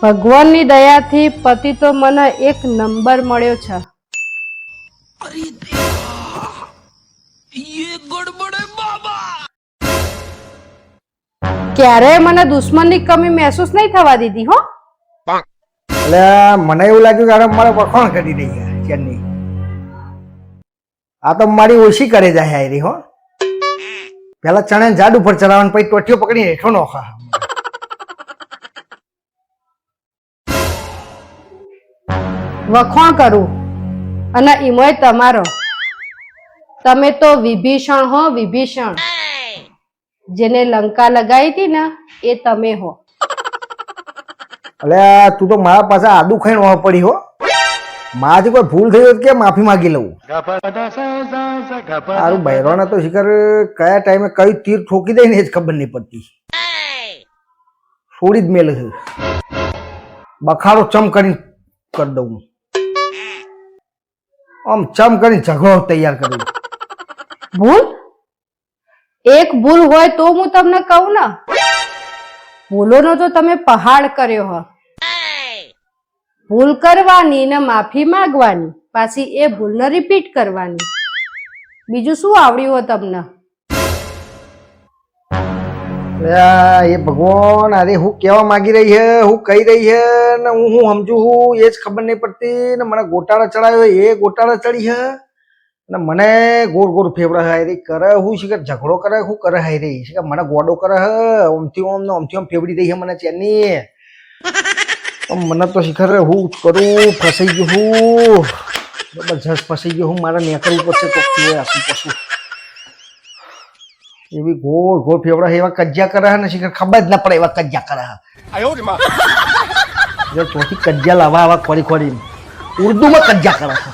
ભગવાનની દયાથી પતિ તો મને એક નંબર મળ્યો છે. ક્યારેય મને દુશ્મનની કમી મહેસૂસ નહીં થવા દીધી હો. એટલે મને એવું લાગ્યું કે મારે વખાણ કરી દઈ ચેનની. આ તો મારી ઓછી કરે જાય આયરી હો. પેલા ચણે ઝાડ ઉપર ચડાવવાનું, પછી ટોટીઓ પકડીને હેઠો નોખા. વખોણ કરું અને ઈમોય તમારો. તમે તો વિભીષણ હો, વિભીષણ. જેને લંકા લગાવી હતી ને એ તમે હો. એટલે તું તો મારા પાસે આદુ ખાઈને ઓહ પડી હો. મારાથી કોઈ ભૂલ થઈ હોય કે માફી માંગી લઉં. સારું બૈરોના તો શિખર કયા ટાઈમે કયું તીર ઠોકી દે ને એ જ ખબર નહીં પડતી. છોડી જ મેલે છે. બખાડો ચમ કરીને કરી દઉં, આમ ચમ કરીને ઝઘડો તૈયાર કરી દઉં. ભૂલ એક ભૂલ હોય તો હું તમને કહું ને. ભૂલોનો તો તમે પહાડ કર્યો હો. ભૂલ કરવાની ને માફી માંગવાની, પાછી એ ભૂલને રિપીટ કરવાની. બીજું શું આવડ્યું હોય તમને? એ ભગવાન, અરે હું કેવા માંગી રહી છે, હું કહી રહી છે ને હું સમજુ હું એ જ ખબર નહીં પડતી. ને મને ગોટાળા ચડાયો એ ગોટાળા ચડી છે ને મને ગોળ ગોળ ફેવડા હારી કરે. હું શીખર ઝઘડો કરે, હું કરે હારી શીખર મને ગોડો કરે હ. ઓમથી ઓમ ને ઓમથી ઓમ ફેવડી દઈ છે મને ચેનની. મને તો શીખર હું કરું, ફસાઈ ગયું હું, જબરજસ્ત ફસાઈ ગયો હું. મારે નીકળવું પડશે તો આખું પશુ એવી ગોળ ગોળ ફેવડા એવા કજ્જા કરે ને શીખર ખબર જ ના પડે એવા કજ્જા કરે. જો ચોથી કજ્જા લાવવા આવા ખોરી ખોરી ઉર્દુમાં કજ્જા કરે છે.